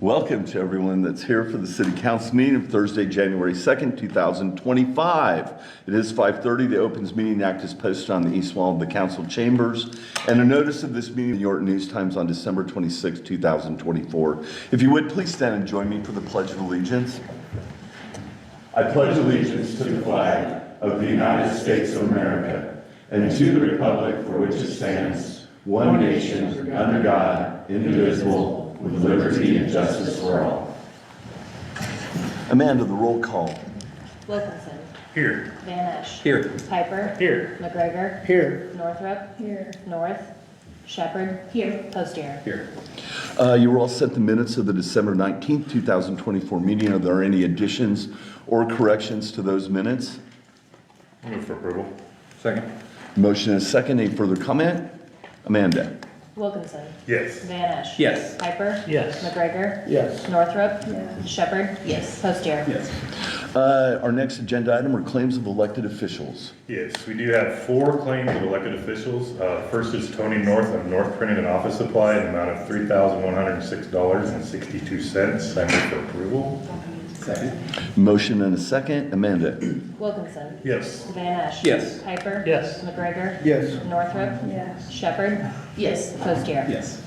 Welcome to everyone that's here for the City Council meeting of Thursday, January 2nd, 2025. It is 5:30. The Opens Meeting Act is posted on the east wall of the council chambers, and a notice of this meeting in the York News Times on December 26, 2024. If you would, please stand and join me for the Pledge of Allegiance. I pledge allegiance to the flag of the United States of America and to the republic for which it stands, one nation, under God, indivisible, with liberty and justice for all. Amanda, the roll call. Wilkinson. Here. Van Esch. Here. Piper. Here. McGregor. Here. Northrup. Here. North. Shepherd. Here. Postier. Here. You were all sent the minutes of the December 19th, 2024 meeting. Are there any additions or corrections to those minutes? Move for approval. Second. Motion and a second. Any further comment? Amanda? Wilkinson. Yes. Van Esch. Yes. Piper. Yes. McGregor. Yes. Northrup. Yes. Shepherd. Yes. Postier. Yes. Our next agenda item are claims of elected officials. Yes, we do have 4 claims of elected officials. First is Tony North of North Printing and Office Supply in the amount of $3,106.62. I move for approval. Second. Motion and a second. Amanda? Wilkinson. Yes. Van Esch. Yes. Piper. Yes. McGregor. Yes. Northrup. Yes. Shepherd. Yes. Postier. Yes.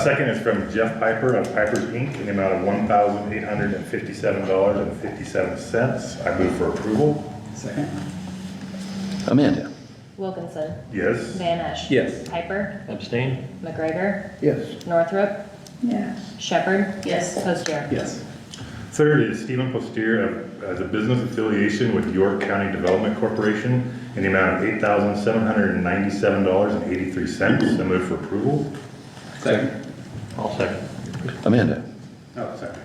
Second is from Jeff Piper of Piper's Inc. in the amount of $1,857.57. I move for approval. Second. Amanda? Wilkinson. Yes. Van Esch. Yes. Piper. Abstain. McGregor. Yes. Northrup. Yes. Shepherd. Yes. Postier. Yes. Third is Stephen Postier as a business affiliation with York County Development Corporation in the amount of $8,797.83. I move for approval. Second. I'll second. Amanda? Oh, sorry.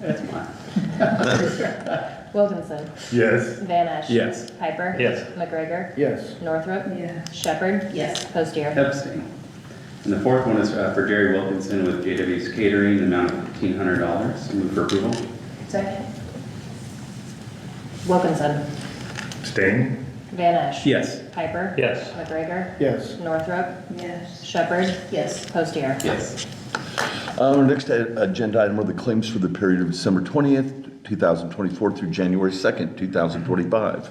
That's mine. Wilkinson. Yes. Van Esch. Yes. Piper. Yes. McGregor. Yes. Northrup. Yes. Shepherd. Yes. Postier. Abstain. And the fourth one is for Jerry Wilkinson with JW's Catering, the amount of $1,500. Move for approval. Second. Wilkinson. Abstain. Van Esch. Yes. Piper. Yes. McGregor. Yes. Northrup. Yes. Shepherd. Yes. Postier. Yes. Our next agenda item are the claims for the period of December 20th, 2024 through January 2nd, 2025.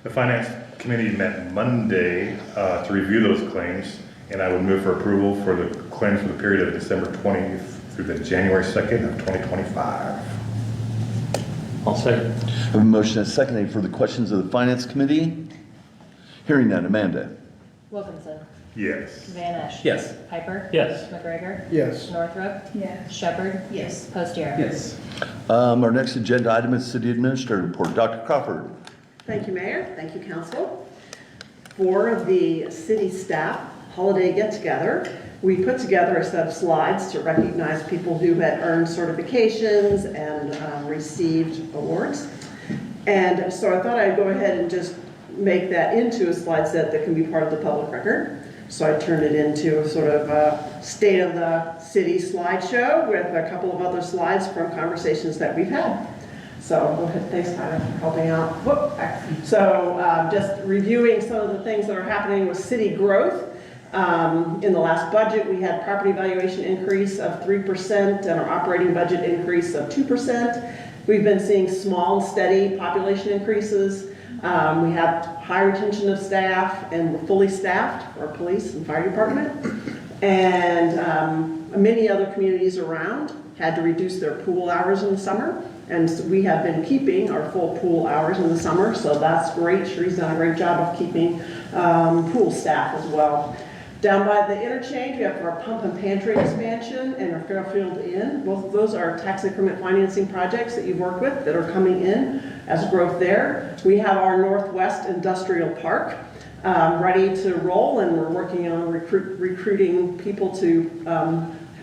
The Finance Committee met Monday to review those claims, and I would move for approval for the claims for the period of December 20th through the January 2nd of 2025. I'll second. I have a motion and a second. Any further questions of the Finance Committee? Hearing none. Amanda? Wilkinson. Yes. Van Esch. Yes. Piper. Yes. McGregor. Yes. Northrup. Yes. Shepherd. Yes. Postier. Yes. Our next agenda item is City Administrator Report. Dr. Crawford? Thank you, Mayor. Thank you, Council. For the city staff holiday get-together, we put together a set of slides to recognize people who had earned certifications and received awards. And so I thought I'd go ahead and just make that into a slide set that can be part of the public record. So I turned it into a sort of a state of the city slideshow with a couple of other slides from conversations that we've had. So go ahead, thanks Tyler for helping out. Whoop. So just reviewing some of the things that are happening with city growth. In the last budget, we had property valuation increase of 3% and our operating budget increase of 2%. We've been seeing small and steady population increases. We have high retention of staff and we're fully staffed for our police and fire department. And many other communities around had to reduce their pool hours in the summer. And so we have been keeping our full pool hours in the summer, so that's great. Sherry's done a great job of keeping pool staff as well. Down by the interchange, we have our pump and pantry expansion and our Fairfield Inn. Both of those are tax increment financing projects that you've worked with that are coming in as growth there. We have our Northwest Industrial Park ready to roll, and we're working on recruiting people to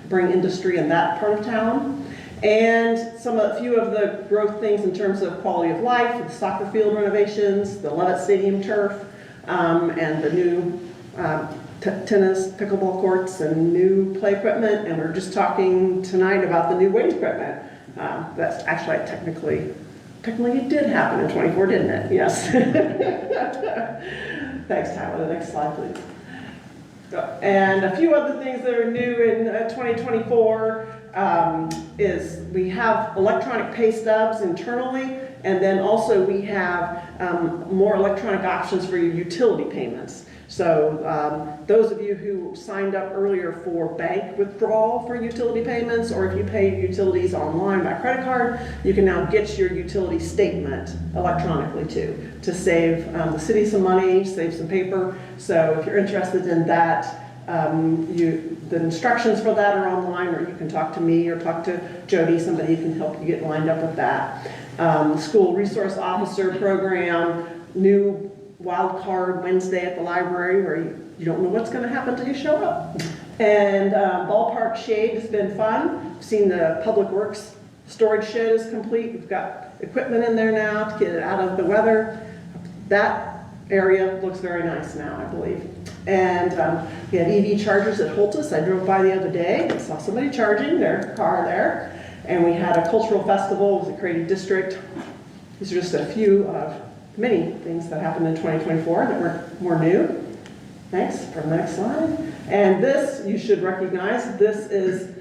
bring industry in that part of town. And a few of the growth things in terms of quality of life, the soccer field renovations, the Levitt Stadium turf, and the new tennis, pickleball courts, and new play equipment. And we're just talking tonight about the new weight equipment. That's actually technically it did happen in 24, didn't it? Yes. Thanks, Tyler. The next slide, please. And a few other things that are new in 2024. is we have electronic pay stubs internally, and then also we have more electronic options for your utility payments. So those of you who signed up earlier for bank withdrawal for utility payments, or if you pay utilities online by credit card, you can now get your utility statement electronically too, to save the city some money, save some paper. So if you're interested in that, the instructions for that are online, or you can talk to me or talk to Jody, somebody who can help you get lined up with that. School Resource Officer Program, new wild card Wednesday at the library where you don't know what's going to happen until you show up. And ballpark shade has been fun. I've seen the Public Works storage shed is complete. We've got equipment in there now to get it out of the weather. That area looks very nice now, I believe. And we had EV chargers at Holtus. I drove by the other day and saw somebody charging their car there. And we had a cultural festival with the Creative District. These are just a few of many things that happened in 2024 that were more new. Thanks. For the next slide. And this, you should recognize, this is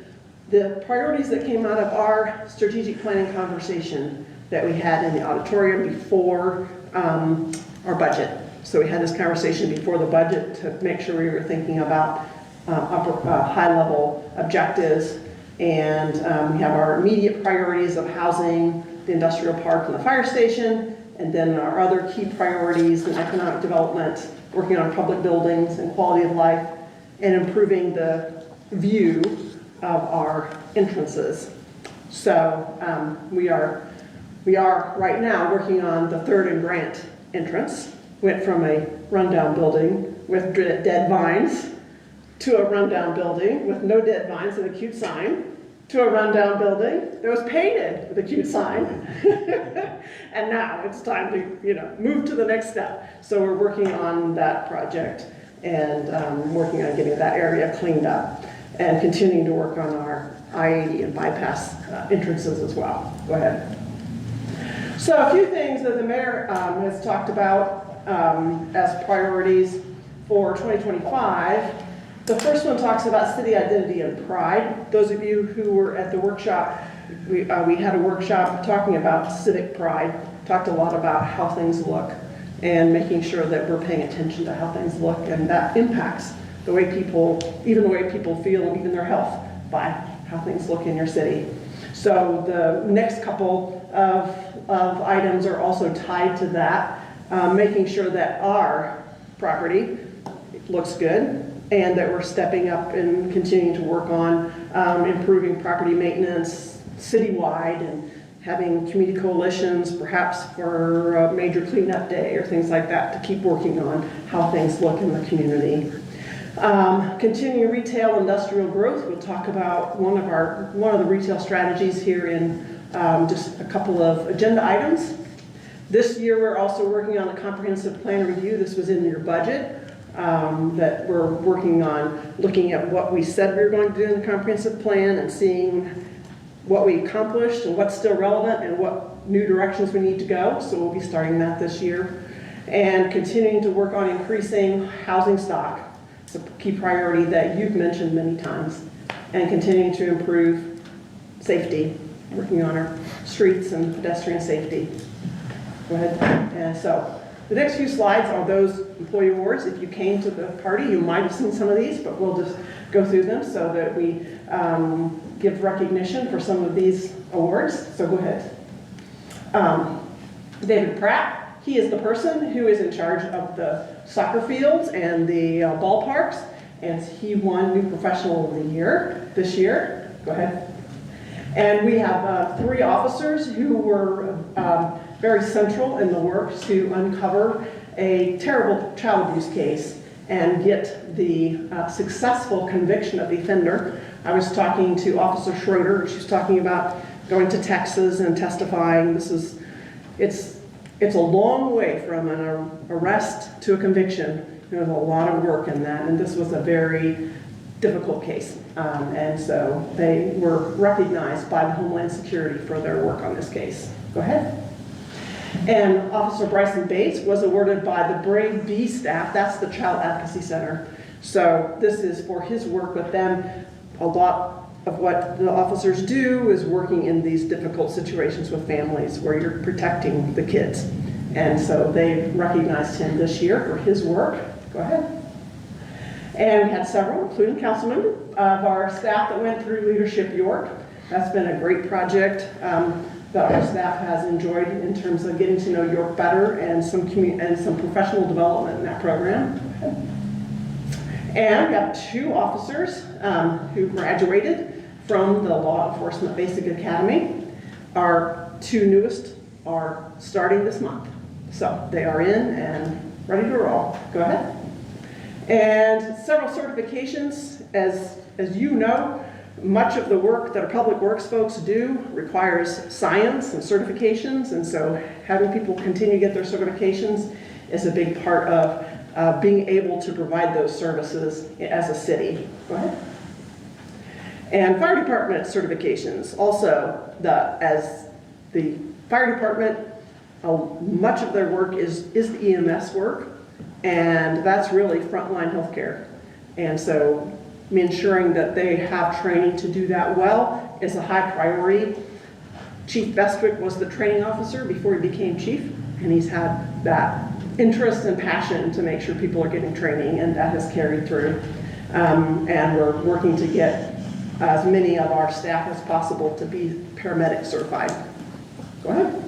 the priorities that came out of our strategic planning conversation that we had in the auditorium before our budget. So we had this conversation before the budget to make sure we were thinking about high-level objectives. And we have our immediate priorities of housing, the industrial park, and the fire station. And then our other key priorities in economic development, working on public buildings and quality of life, and improving the view of our entrances. So we are right now working on the Third and Grant entrance. Went from a rundown building with dead vines to a rundown building with no dead vines and a cute sign, to a rundown building that was painted with a cute sign. And now it's time to, move to the next step. So we're working on that project and working on getting that area cleaned up and continuing to work on our I-80 and bypass entrances as well. Go ahead. So a few things that the mayor has talked about as priorities for 2025. The first one talks about city identity and pride. Those of you who were at the workshop, we had a workshop talking about civic pride, talked a lot about how things look and making sure that we're paying attention to how things look, and that impacts the way people, even the way people feel, even their health, by how things look in your city. So the next couple of items are also tied to that, making sure that our property looks good, and that we're stepping up and continuing to work on improving property maintenance citywide and having community coalitions, perhaps for a major cleanup day or things like that, to keep working on how things look in the community. Continuing retail industrial growth. We'll talk about one of the retail strategies here in just a couple of agenda items. This year, we're also working on a comprehensive plan review. This was in your budget. That we're working on looking at what we said we were going to do in the comprehensive plan and seeing what we accomplished and what's still relevant and what new directions we need to go. So we'll be starting that this year. And continuing to work on increasing housing stock. It's a key priority that you've mentioned many times. And continuing to improve safety, working on our streets and pedestrian safety. Go ahead. And so the next few slides are those employee awards. If you came to the party, you might have seen some of these, but we'll just go through them so that we give recognition for some of these awards. So go ahead. David Pratt, he is the person who is in charge of the soccer fields and the ballparks, and he won New Professional of the Year this year. Go ahead. And we have 3 officers who were very central in the work to uncover a terrible child abuse case and get the successful conviction of the offender. I was talking to Officer Schroeder. She was talking about going to Texas and testifying. It's a long way from an arrest to a conviction. There's a lot of work in that, and this was a very difficult case. And so they were recognized by the Homeland Security for their work on this case. Go ahead. And Officer Bryson Bates was awarded by the Brave Bee staff. That's the Child Advocacy Center. So this is for his work with them. A lot of what the officers do is working in these difficult situations with families where you're protecting the kids. And so they recognized him this year for his work. Go ahead. And we had several, including council member of our staff that went through Leadership York. That's been a great project that our staff has enjoyed in terms of getting to know York better and some professional development in that program. And we have 2 officers who graduated from the Law Enforcement Basic Academy. Our 2 newest are starting this month. So they are in and ready to roll. Go ahead. And several certifications, as you know, much of the work that our public works folks do requires science and certifications, and so having people continue to get their certifications is a big part of being able to provide those services as a city. Go ahead. And fire department certifications, also as the fire department, much of their work is the EMS work, and that's really frontline healthcare. And so ensuring that they have training to do that well is a high priority. Chief Bestwick was the training officer before he became chief, and he's had that interest and passion to make sure people are getting training, and that has carried through. And we're working to get as many of our staff as possible to be paramedic certified. Go ahead.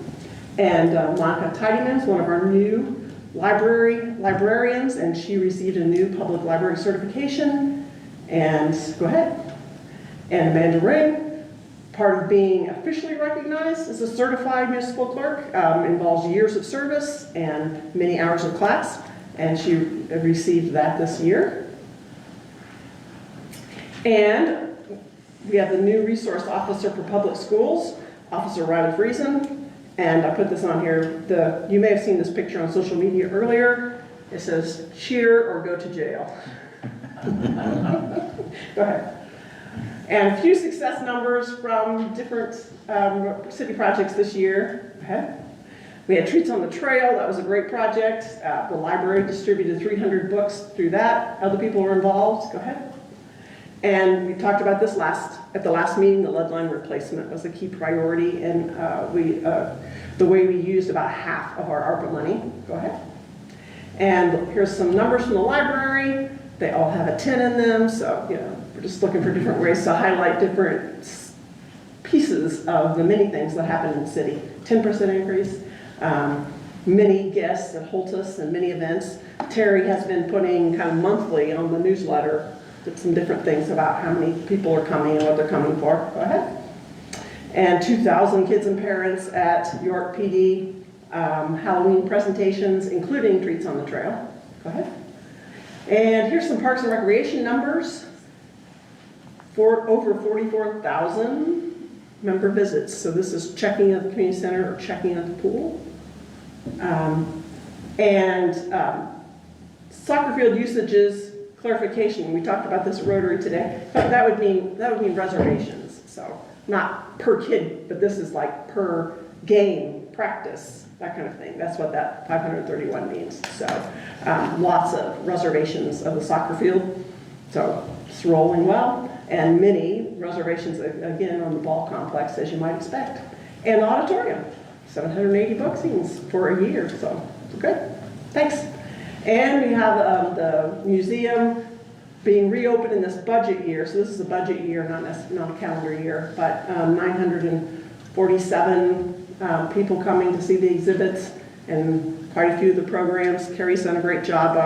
And Monica Tidyman is one of our new librarians, and she received a new public library certification. And go ahead. And Amanda Ring, part of being officially recognized as a certified municipal clerk, involves years of service and many hours of class, and she received that this year. And we have the new resource officer for public schools, Officer Riley Friesen. And I put this on here. You may have seen this picture on social media earlier. It says, cheer or go to jail. Go ahead. And a few success numbers from different city projects this year. Go ahead. We had Treats on the Trail. That was a great project. The library distributed 300 books through that. Other people were involved. Go ahead. And we talked about this at the last meeting. The lead line replacement was a key priority, and the way we used about half of our ARPA money. Go ahead. And here's some numbers from the library. They all have a 10 in them, so we're just looking for different ways to highlight different pieces of the many things that happen in the city. 10% increase, many guests at Holtus and many events. Terry has been putting kind of monthly on the newsletter some different things about how many people are coming and what they're coming for. Go ahead. And 2,000 kids and parents at York PD Halloween presentations, including Treats on the Trail. Go ahead. And here's some Parks and Recreation numbers. For over 44,000 member visits. So this is checking at the community center or checking at the pool. Soccer field usages. Clarification, we talked about this at Rotary today, but that would mean reservations. So not per kid, but this is like per game, practice, that kind of thing. That's what that 531 means. So lots of reservations of the soccer field. So it's rolling well, and many reservations again on the ball complex, as you might expect. And the auditorium, 780 bookings for a year. So good. Thanks. And we have the museum being reopened in this budget year. So this is a budget year, not a calendar year, but 947 people coming to see the exhibits and quite a few of the programs. Carrie's done a great job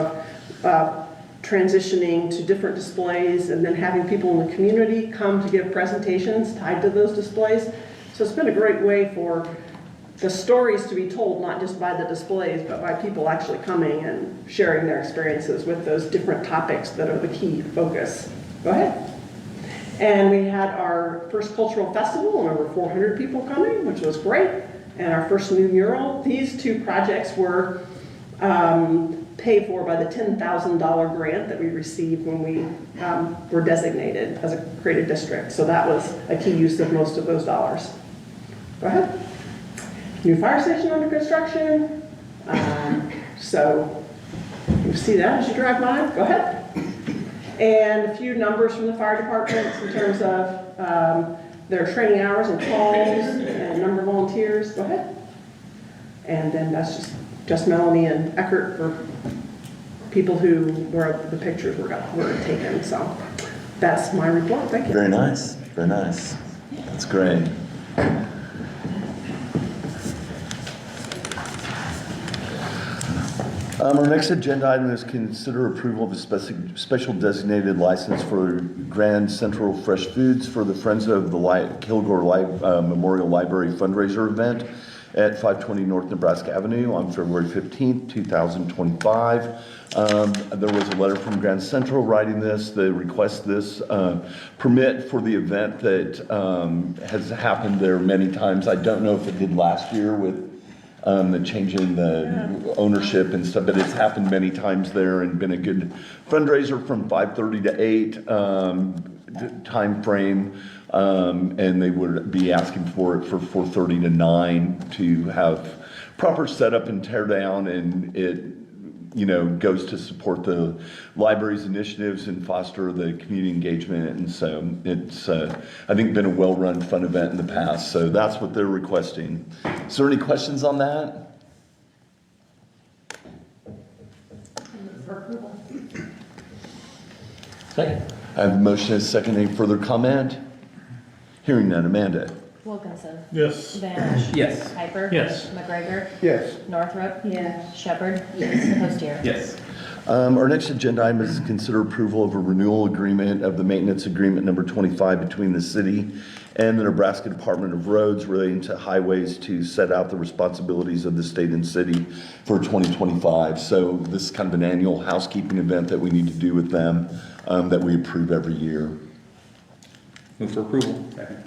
of transitioning to different displays and then having people in the community come to give presentations tied to those displays. So it's been a great way for the stories to be told, not just by the displays, but by people actually coming and sharing their experiences with those different topics that are the key focus. Go ahead. And we had our first cultural festival and over 400 people coming, which was great. And our first new mural. These 2 projects were paid for by the $10,000 grant that we received when we were designated as a creative district. So that was a key use of most of those dollars. Go ahead. New fire station under construction. So you see that as you drive by. Go ahead. And a few numbers from the fire department in terms of their training hours and calls and number of volunteers. Go ahead. And then that's just Melanie and Eckert for people where the pictures were taken. So that's my report. Thank you. Very nice, very nice. That's great. Our next agenda item is consider approval of a special designated license for Grand Central Fresh Foods for the Friends of the Kilgore Memorial Library fundraiser event at 520 North Nebraska Avenue on February 15th, 2025. There was a letter from Grand Central writing this. They request this permit for the event that has happened there many times. I don't know if it did last year with the change in the ownership and stuff, but it's happened many times there and been a good fundraiser from 5:30 to 8 time frame. And they would be asking for it for 4:30 to 9 to have proper setup and tear down, and it, you know, goes to support the library's initiatives and foster the community engagement. And so it's, I think, been a well-run, fun event in the past. So that's what they're requesting. Is there any questions on that? Second. I have a motion and a second. Any further comment? Hearing none. Amanda? Wilkinson. Yes. Vanish. Yes. Piper. Yes. McGregor. Yes. Northrup. Yes. Shepherd. Yes. Hostier. Yes. Our next agenda item is to consider approval of a renewal agreement of the maintenance agreement number 25 between the city and the Nebraska Department of Roads relating to highways to set out the responsibilities of the state and city for 2025. So this is kind of an annual housekeeping event that we need to do with them that we approve every year. Move for approval. Second.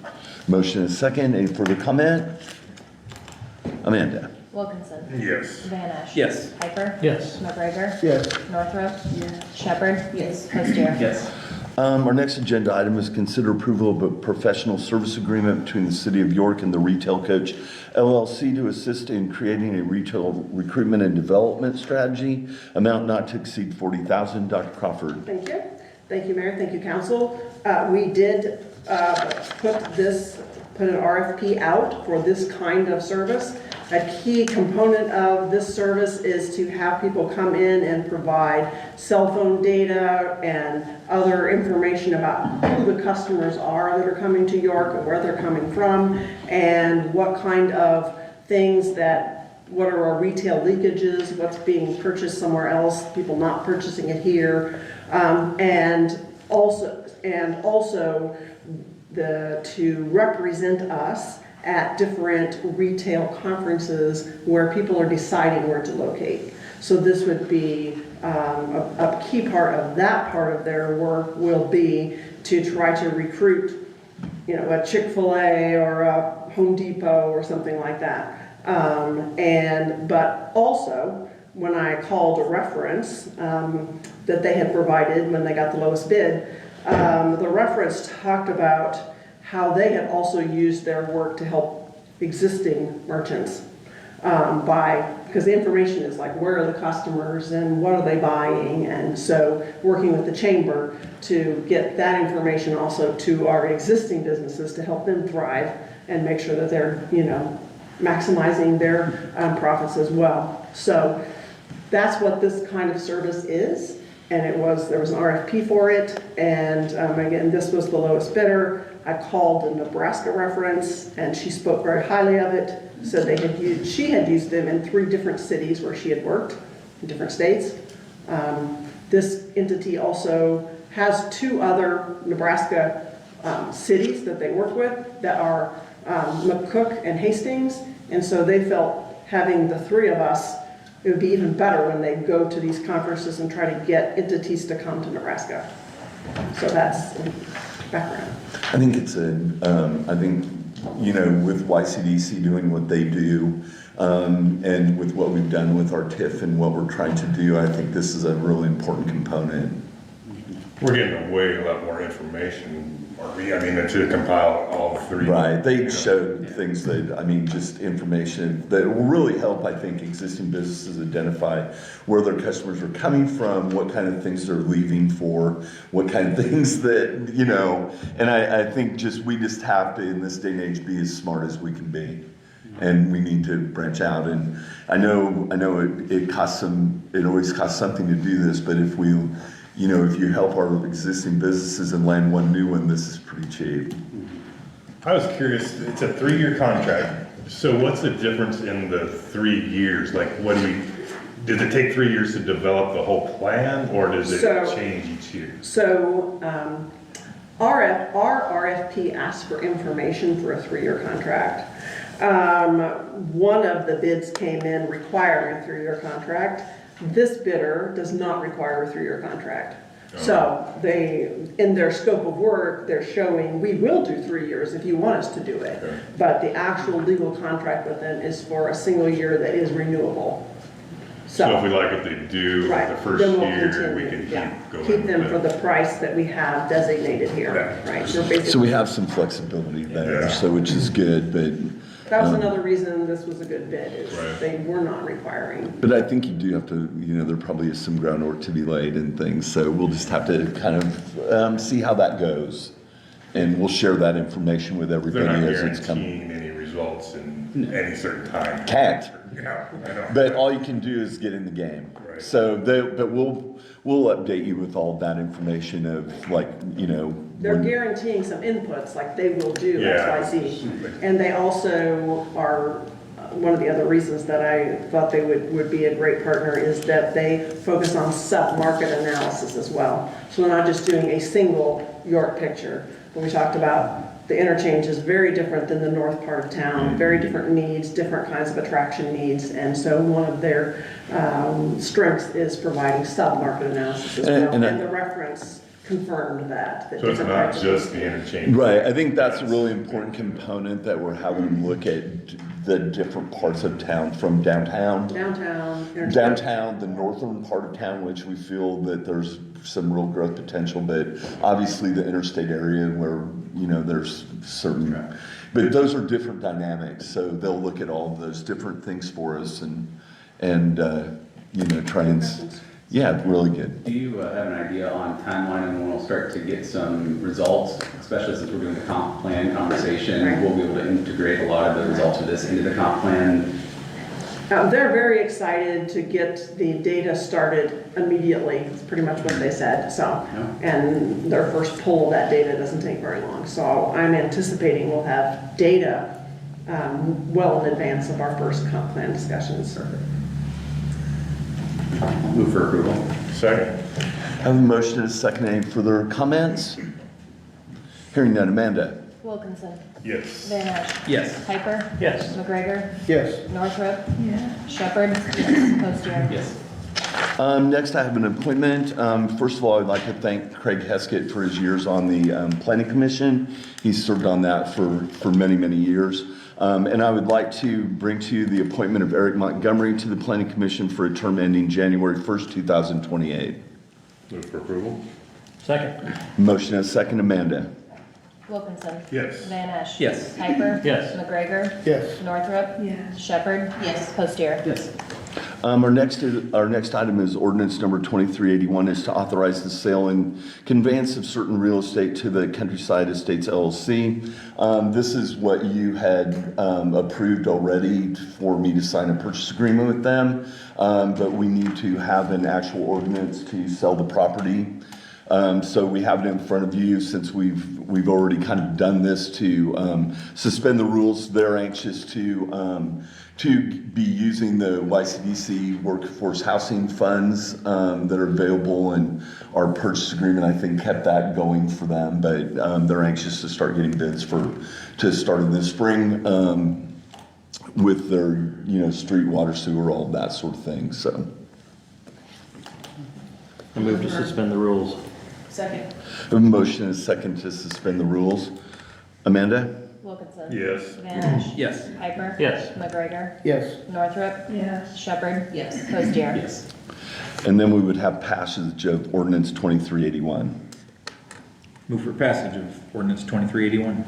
Motion is second. Any further comment? Amanda? Wilkinson. Yes. Vanish. Yes. Piper. Yes. McGregor. Yes. Northrup. Yes. Shepherd. Yes. Hostier. Yes. Our next agenda item is consider approval of a professional service agreement between the City of York and the Retail Coach LLC to assist in creating a retail recruitment and development strategy, amount not to exceed $40,000. Dr. Crawford. Thank you. Thank you, Mayor. Thank you, Council. We did put an RFP out for this kind of service. A key component of this service is to have people come in and provide cell phone data and other information about who the customers are that are coming to York and where they're coming from, and what kind of things what are our retail leakages, what's being purchased somewhere else, people not purchasing it here, and also to represent us at different retail conferences where people are deciding where to locate. So this would be a key part of that part of their work will be to try to recruit, you know, a Chick-fil-A or a Home Depot or something like that. But also, when I called a reference that they had provided when they got the lowest bid, the reference talked about how they had also used their work to help existing merchants because the information is like, where are the customers and what are they buying? And so working with the chamber to get that information also to our existing businesses to help them thrive and make sure that they're, you know, maximizing their profits as well. So that's what this kind of service is. And there was an RFP for it. And again, this was the lowest bidder. I called a Nebraska reference and she spoke very highly of it. Said she had used them in 3 different cities where she had worked in different states. This entity also has 2 other Nebraska cities that they work with that are McCook and Hastings. And so they felt having the 3 of us, it would be even better when they go to these conferences and try to get entities to come to Nebraska. So that's background. I think I think, you know, with YCDC doing what they do, and with what we've done with our TIF and what we're trying to do, I think this is a really important component. We're getting a lot more information To compile all three. Right, you they know. showed things that, I mean, just information that will really help, I think, existing businesses identify where their customers are coming from, what kind of things they're leaving for, what kind of things that, you know, and I think we just have to, in this day and age, be as smart as we can be. And we need to branch out, and I know it costs it always costs something to do this, but if you help our existing businesses and land one new one, this is pretty cheap. I was curious, it's a 3-year contract, so what's the difference in the 3 years? Like, does it take 3 years to develop the whole plan, or does it change each year? So, our RFP asks for information for a 3-year contract. One of the bids came in requiring a 3-year contract. This bidder does not require a 3-year contract. So in their scope of work, they're showing, we will do 3 years if you want us to do it. Okay. But the actual legal contract with them is for a single year that is renewable. So if we like what they do Right, the first then we'll year, continue, we can yeah. keep going. Keep them with for it. the price that we have designated here, Okay. right? We're basically. So we have some flexibility there, Yeah. so which is good, but. That was another reason this was a good bid, is Right. they were not requiring. But I think you do have to, there probably is some groundwork to be laid and things, so we'll just have to kind of see how that goes. And we'll share that information with They're everybody not as it's coming. guaranteeing any results in any certain time. Can't, Yeah, I know. but all you can do is get in the game. Right. So, but we'll update you with all that information of They're when- guaranteeing some inputs, like they will do Yeah. X, Y, Z. And they also are, one of the other reasons that I thought they would be a great partner is that they focus on sub-market analysis as well. So we're not just doing a single York picture. When we talked about the interchange is very different than the north part of town, very different needs, different kinds of attraction needs. And so one of their strengths is providing sub-market analysis as well. And- And the reference confirmed that. So it's not just the interchange. Right, I think that's a really important component that we're having them look at the different parts of town, from downtown. Downtown, the northern part of town, which we feel that there's some real growth potential, but obviously the interstate area where, there's certain, but those are different dynamics, so they'll look at all of those different things for us and try and, yeah, really good. Do you have an idea on timeline and when we'll start to get some results, especially since we're doing the comp plan conversation? Right. We'll be able to integrate a lot of the results of this into the comp plan. They're very excited to get the data started immediately, it's pretty much what they said, so. And their first pull of that data doesn't take very long, so I'm anticipating we'll have data well in advance of our first comp plan discussions. Move for approval. Second. I have a motion and a second. Any further comments? Hearing none. Amanda? Wilkinson. Yes. Van Ash. Yes. Piper. Yes. McGregor. Yes. Northrop. Shepherd. Postier. Yes. Next, I have an appointment. First of all, I'd like to thank Craig Heskett for his years on the Planning Commission. He's served on that for many, many years. And I would like to bring to you the appointment of Eric Montgomery to the Planning Commission for a term ending January 1st, 2028. Move for approval? Second. Motion and a second. Amanda? Wilkinson. Yes. Van Ash. Yes. Piper. Yes. McGregor. Yes. Northrop. Shepherd. Postier. Yes. Our next item is ordinance number 2381, is to authorize the sale and conveyance of certain real estate to the Countryside Estates LLC. This is what you had approved already for me to sign a purchase agreement with them, but we need to have an actual ordinance to sell the property. So we have it in front of you, since we've already kind of done this to suspend the rules. They're anxious to be using the YCDC workforce housing funds that are available, and our purchase agreement, I think, kept that going for them. But they're anxious to start getting bids to start in the spring with their street, water, sewer, all that sort of thing. So. I move to suspend the rules. Second. A motion and a second to suspend the rules. Amanda? Wilkinson. Yes. Van Ash. Yes. Piper. Yes. McGregor. Yes. Northrop. Shepherd. Postier. Yes. And then we would have passage of ordinance 2381. Move for passage of ordinance 2381.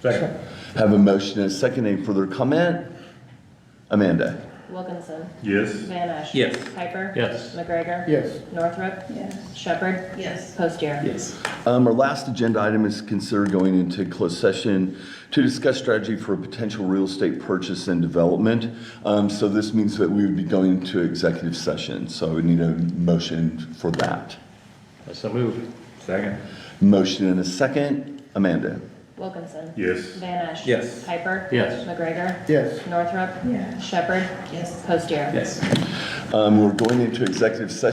Second. Have a motion and a second. Any further comment? Amanda? Wilkinson. Yes. Van Esch. Yes. Piper. Yes. McGregor. Yes. Northrup. Yes. Shepherd. Yes. Postier. Yes. Our last agenda item is consider going into closed session to discuss strategy for a potential real estate purchase and development. So this means that we would be going to executive session. So I would need a motion for that. I so move. Second. Motion and a second. Amanda? Wilkinson. Yes. Van Esch. Yes. Piper. Yes. McGregor. Yes. Northrup. Yes. Shepherd. Yes. Postier. Yes. We're going into executive session.